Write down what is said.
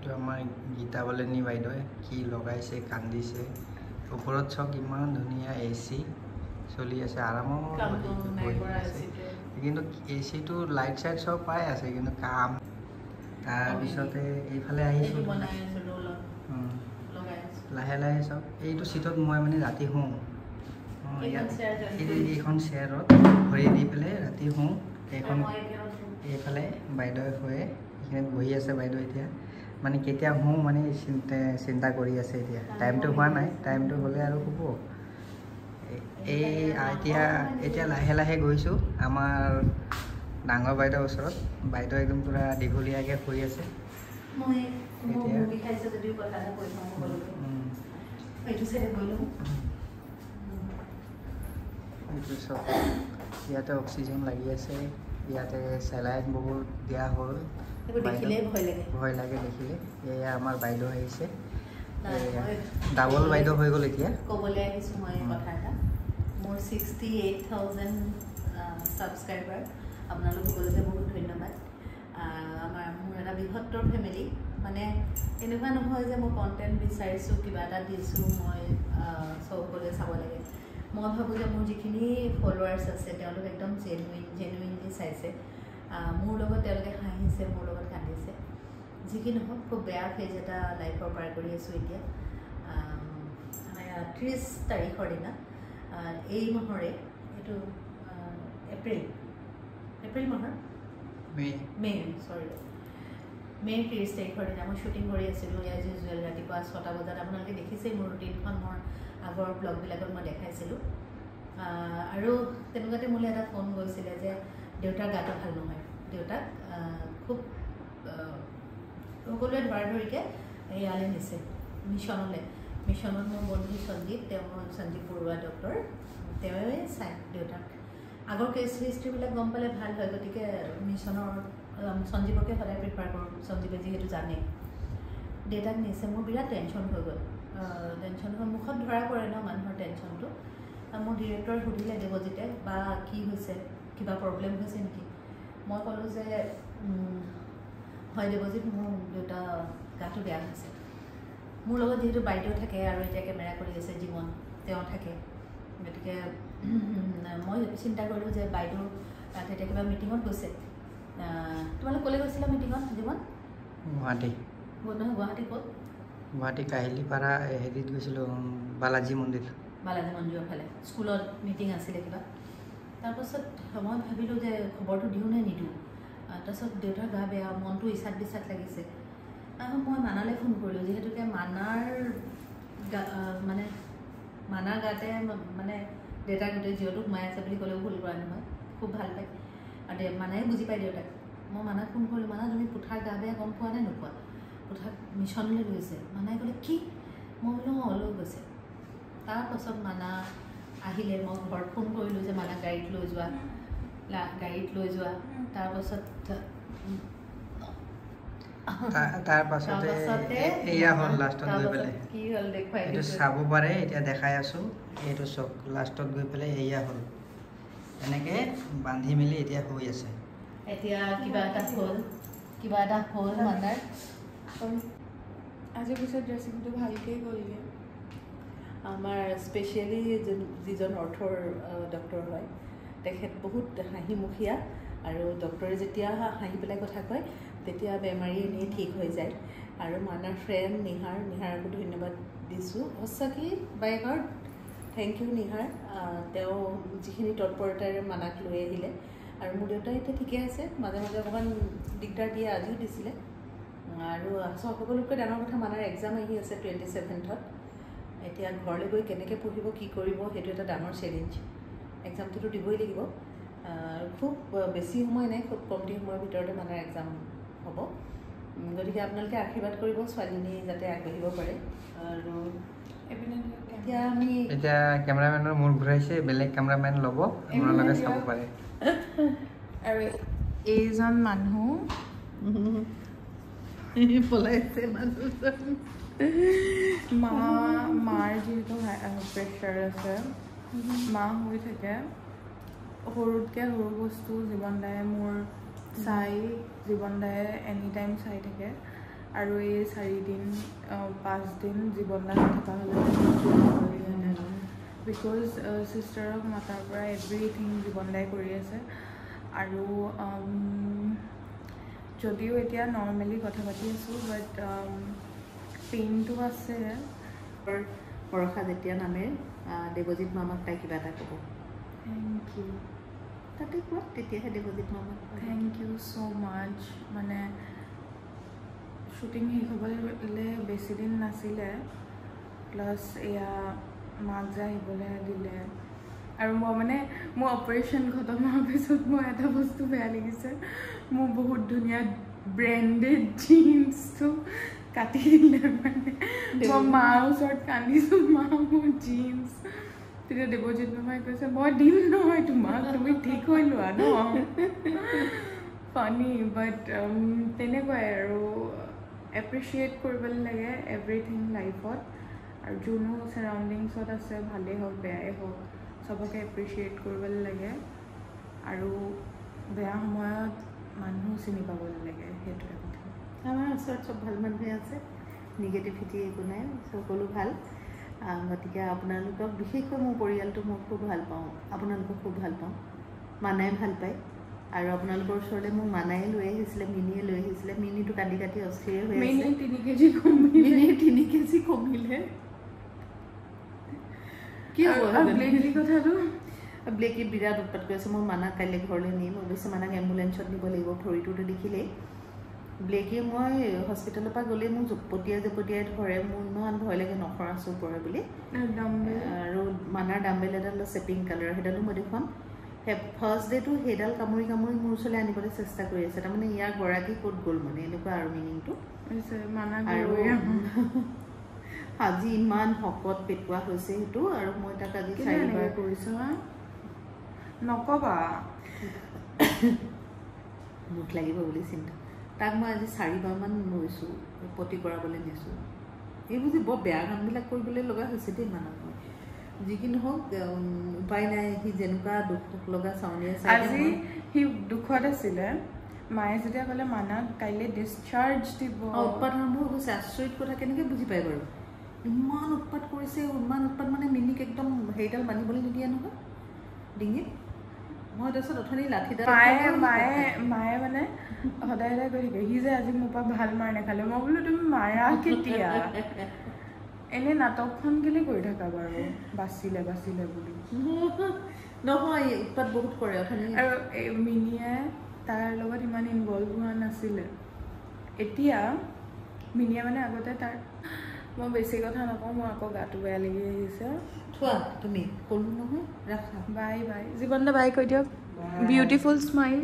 এইটো আমাৰ গীতা বলেনী বাইদেৱে কি লগাইছে কান্দিছে ওপৰত চক ইমান ধুনীয়া এচি চলি আছে আৰামত কিন্তু এচিটো লাইট চাইট চব পাই আছে কিন্তু কাম তাৰপিছতে এইফালে আহিছোঁ লাহে লাহে চব এইটো চিটত মই মানে ৰাতি শুওঁ এইখন চেয়াৰত ভৰি দি পেলাই ৰাতি শুওঁ এইখন এইফালে বাইদেৱে শুৱে এইখিনিত বহি আছে বাইদেউ এতিয়া মানে কেতিয়া শুওঁ মানে চিন্তা কৰি আছে এতিয়া টাইমটো হোৱা নাই টাইমটো হ'লে আৰু শুব এই এতিয়া লাহে লাহে গৈছোঁ আমাৰ ডাঙৰ বাইদেউৰ ওচৰত বাইদেউ একদম পূৰা দীঘলীয়াকৈ শুই আছে এইটো চব ইয়াতে অক্সিজেন লাগি আছে ইয়াতে চেলাইন বহুত দিয়া হ'ল ভয় লাগে দেখিলে এয়া আমাৰ বাইদেউ আহিছে ডাবল বাইদেউ হৈ গ'ল এতিয়া ক'বলৈ আহিছোঁ মই কথা এটা মোৰ 68,000 ছাবস্ক্ৰাইবাৰ আপোনালোক সকলোকে বহুত ধন্যবাদ মোৰ এটা বৃহত্তৰ ফেমিলি মানে এনেকুৱা নহয় যে মই কণ্টেণ্ট বিচাৰিছোঁ কিবা এটা দিছোঁ মই সকলোৱে চাব লাগে মই ভাবোঁ যে মোৰ যিখিনি ফলোৱাৰ্ছ আছে তেওঁলোক একদম জেনুইনলি চাইছে মোৰ লগত তেওঁলোকে হাঁহিছে মোৰ লগত কান্দিছে যি কি নহওক খুব বেয়া ফেজ এটা লাইফৰ পাৰ কৰি আছোঁ এতিয়া 30 তাৰিখৰ দিনা এই মাহৰে এইটো এপ্ৰিল মাহৰ মে' 30 তাৰিখৰ দিনা মই শ্বুটিং কৰি আছিলোঁ এজ ইউজুৱেল ৰাতিপুৱা 6টা বজাত আপোনালোকে দেখিছেই মোৰ ৰুটিনখন মোৰ আগৰ ব্লগবিলাকত মই দেখাইছিলোঁ আৰু তেনেকুৱাতে মোলৈ এটা ফোন গৈছিলে যে দেউতাৰ গাটো ভাল নহয় দেউতাক খুব সকলোৱে ধৰাধৰিকৈ ইয়ালৈ নিছে মিছনত মোৰ বন্ধু সঞ্জীৱ সঞ্জীৱ বৰুৱা ডক্টৰ তেওঁৱে চায় দেউতাক আগৰ কেছ হিষ্ট্ৰীবিলাক গম পালে ভাল হয় গতিকে মিছনৰ সঞ্জীৱকে সদায় প্ৰিফাৰ কৰোঁ সঞ্জীৱে যিহেতু জানে দেউতাক নিছে মোৰ বিৰাট টেনশ্যন হৈ গ'ল টেনশ্যন হৈ মুখত ধৰা পৰে ন মানুহৰ টেনশ্যনটো মোৰ ডিৰেক্টৰে সুধিলে দেৱজিতে বা কি হৈছে কিবা প্ৰব্লেম হৈছে নেকি মই ক'লোঁ যে হয় দেৱজিত মোৰ দেউতা গাটো বেয়া হৈছে মোৰ লগত যিহেতু বাইদেউ থাকে আৰু এতিয়া কেমেৰা কৰি আছে জীৱন তেওঁ থাকে গতিকে মই চিন্তা কৰিলোঁ যে বাইদেউ তেতিয়া কিবা মিটিঙত গৈছে তোমালোক ক'লৈ গৈছিলা মিটিঙত জীৱন গুৱাহাটী ক'ত গুৱাহাটী কাহিলীপাৰা হেৰিত গৈছিলোঁ বালাজী মন্দিৰৰ ফালে স্কুলত মিটিং আছিলে কিবা তাৰপাছত মই ভাবিলোঁ যে খবৰটো দিওঁ নে নিদিওঁ তাৰপাছত দেউতাৰ গা বেয়া মনটো ইছাত বিচাত লাগিছে মই মানালৈ ফোন কৰিলোঁ যিহেতুকে মানাৰ গাতে মানে দেউতাৰ গোটেই জিঅ'টো সোমাই আছে বুলি ক'লেও ভুল কৰা নহয় খুব ভাল পায় আৰু মানাই বুজি পায় দেউতাক মই মানাক ফোন কৰিলোঁ মানা তুমি পুঠাৰ গা বেয়া গম পোৱা নে নোপোৱা পুঠাক মিছনলৈ গৈছে মানাই ক'লে কি মই বোলো লৈ গৈছে তাৰপাছত মানা আহিলে মই ঘৰত ফোন কৰিলোঁ যে মানাক গাড়ীত লৈ যোৱা তাৰপাছত এয়া হ'ল লাষ্টত গৈ পেলাই কি হ'ল দেখুৱাই এইটো চাব পাৰে এতিয়া দেখাই আছোঁ এইটো চক লাষ্টত গৈ পেলাই এয়া হ'ল এনেকৈ বান্ধি মেলি এতিয়া হৈ আছে এতিয়া কিবা এটা হ'ল মানাৰ আজিৰ পিছত ড্ৰেছিংটো ভালকৈ গ'লগৈ আমাৰ স্পেচিয়েলি যিজন অৰ্থৰ ডক্টৰ হয় তেখেত বহুত হাঁহিমুখীয়া আৰু ডক্টৰে যেতিয়া হাঁহি পেলাই কথা কয় তেতিয়া বেমাৰী এনেই ঠিক হৈ যায় আৰু মানাৰ ফ্ৰেণ্ড নিহাৰকো ধন্যবাদ দিছোঁ সঁচাকৈ বাইকৰ থেংক ইউ নিহাৰ তেওঁ যিখিনি তৎপৰতাৰে মানাক লৈ আহিলে আৰু মোৰ দেউতা এতিয়া ঠিকে আছে মাজে মাজে অকণমান দিগদাৰ দিয়ে আজিও দিছিলে আৰু সকলোতকৈ ডাঙৰ কথা মানাৰ এক্সাম আহি আছে 27th এতিয়া ঘৰলৈ গৈ কেনেকৈ পঢ়িব কি কৰিব সেইটো এটা ডাঙৰ চেলেঞ্জ এক্সামটোতো দিবই লাগিব খুব বেছি সময় নাই খুব কমটি সময়ৰ ভিতৰতে মানাৰ এক্সাম হ'ব গতিকে আপোনালোকে আশীৰ্বাদ কৰিব ছোৱালীজনী যাতে আগবাঢ়িব পাৰে আৰু এতিয়া কেমেৰামেনৰ মূৰ ঘূৰাইছে বেলেগ কেমেৰামেন ল'ব আপোনালোকে চাব পাৰে আৰু এইজন মানুহ পলাইছে মানুহজন মাৰ যিহেতু প্ৰেছাৰ আছে মা হৈ থাকে সৰুতকৈ সৰু বস্তু জীৱন দায়ে মোৰ চাই জীৱন দায়ে এনি টাইম চাই থাকে আৰু এই 4 দিন 5 দিন জীৱন দাস থকা হ'লে বিকজ চিষ্টাৰক মাতাৰ পৰা এভৰিথিং জীৱন দাই কৰি আছে আৰু যদিও এতিয়া নৰ্মেলি কথা পাতি আছোঁ বাট পেইনটো আছে বৰষা যেতিয়া নামে দেৱজিৎ মামাক তাই কিবা এটা ক'ব থেংক ইউ তাতে কোৱা তেতিয়াহে দেৱজিৎ মামাক থেংক ইউ ছ' মাছ মানে শ্বুটিং শেষ হ'বলৈ বেছি দিন নাছিলে প্লাছ এয়া মাক যে আহিবলৈ দিলে আৰু মই মানে মোৰ অপাৰেশ্যন খতম হোৱাৰ পিছত মোৰ এটা বস্তু বেয়া লাগিছে মোৰ বহুত ধুনীয়া ব্ৰেণ্ডেড জিন্সটো কাটি দিলে মানে মই মাৰ ওচৰত কান্দিছোঁ মা মোৰ জিন্স তেতিয়া দেৱজিৎ মামাই কৈছে মই দিম নহয় তোমাক তুমি ঠিক হৈ লোৱা ন ফানি বাট তেনেকুৱাই আৰু এপ্ৰিচিয়েট কৰিবলৈ লাগে এভৰিথিং লাইফত আৰু যোনো চাৰাউণ্ডিংছত আছে ভালেই হওক বেয়াই হওক চবকে এপ্ৰিচিয়েট কৰিবলৈ লাগে আৰু বেয়া সময়ত মানুহ চিনি পাব লাগে সেইটোৱে কথা আমাৰ ওচৰত চব ভাল মানুহে আছে নিগেটিভিটি একো নাই সকলো ভাল গতিকে আপোনালোকক বিশেষকৈ মোৰ পৰিয়ালটো মই খুব ভাল পাওঁ আপোনালোকক খুব ভাল পাওঁ মানাই ভাল পায় আৰু আপোনালোকৰ ওচৰলৈ মোক মানাই লৈ আহিছিলে মিনিয়ে লৈ আহিছিলে মিনিটো কান্দি কাটি অস্থিৰ হৈ আছে 3 কেজি কমিলে 3 কেজি কমিলে কি হ'ব ব্লেকি কথাটো ব্লেকি বিৰাট উৎপাত কৰি আছে মই মানাক কাইলৈ ঘৰলৈ নিম অৱশ্যে মানাক এম্বুলেঞ্চত নিব লাগিব ভৰিটোতো দেখিলেই ব্লেকিয়ে মই হস্পিটেলৰ পৰা গ'লে মোক জপতিয়াই ধৰে মোৰ ইমান ভয় লাগে নখৰা চুৰ পৰে বুলি আৰু মানাৰ ডাম্বেল এডাল আছে পিংক কালাৰ সেইডালো মই দেখুৱাম ফাৰ্ষ্ট ডেটো সেইডাল কামুৰি মোৰ ওচৰলৈ আনিবলৈ চেষ্টা কৰি আছে তাৰমানে ইয়াৰ গৰাকী ক'ত গ'ল মানে এনেকুৱা আৰু মিনিংটো আৰু আজি ইমান শকত পেটুৱা হৈছে সেইটো আৰু মই তাক আজি 4বাৰ কৰিছোঁ নক'বা মুখ লাগিব বুলি চিন্তা তাক মই আজি 4বাৰমান লৈছোঁ পতি কৰাবলৈ দিছোঁ এই বুজি বৰ বেয়া কামবিলাক কৰিবলৈ লগা হৈছে দেই মানক মই যি কি নহওক উপায় নাই সি যেনেকুৱা দুখ লগা চাউনীয়ে আজি সি দুখত আছিলে মায়ে যেতিয়া ক'লে মানাক কাইলৈ ডিছচাৰ্জ দিব উৎপাত আৰম্ভ হৈছে আচৰিত কথা কেনেকৈ বুজি পায় বাৰু ইমান উৎপাত কৰিছে ইমান উৎপাত মানে মিনিক একদম হেৰিডাল বান্ধিবলৈ নিদিয়ে নহয় ডিঙিত মই তাৰপিছত অথনি লাঠিডাল মায়ে মানে সদায় কৈ থাকে সি যে আজি মোৰ পৰা ভাল মাৰ নাখালে মই বোলো তুমি মাৰা কেতিয়া এনে নাটকখন কেলে কৰি থাকা বাৰু বাচিলে বুলি নহয় উৎপাত বহুত কৰে অথনি আৰু মিনিয়ে তাৰ লগত ইমান ইনভলভ হোৱা নাছিলে এতিয়া মিনিয়ে মানে আগতে তাৰ মই বেছি কথা নকওঁ মোৰ আকৌ গাটো বেয়া লাগি আহিছে থোৱা তুমি ক'লো নহয় ৰাখা বাই জীৱন দা বাই কৈ দিয়ক বিউটিফুল স্মাইল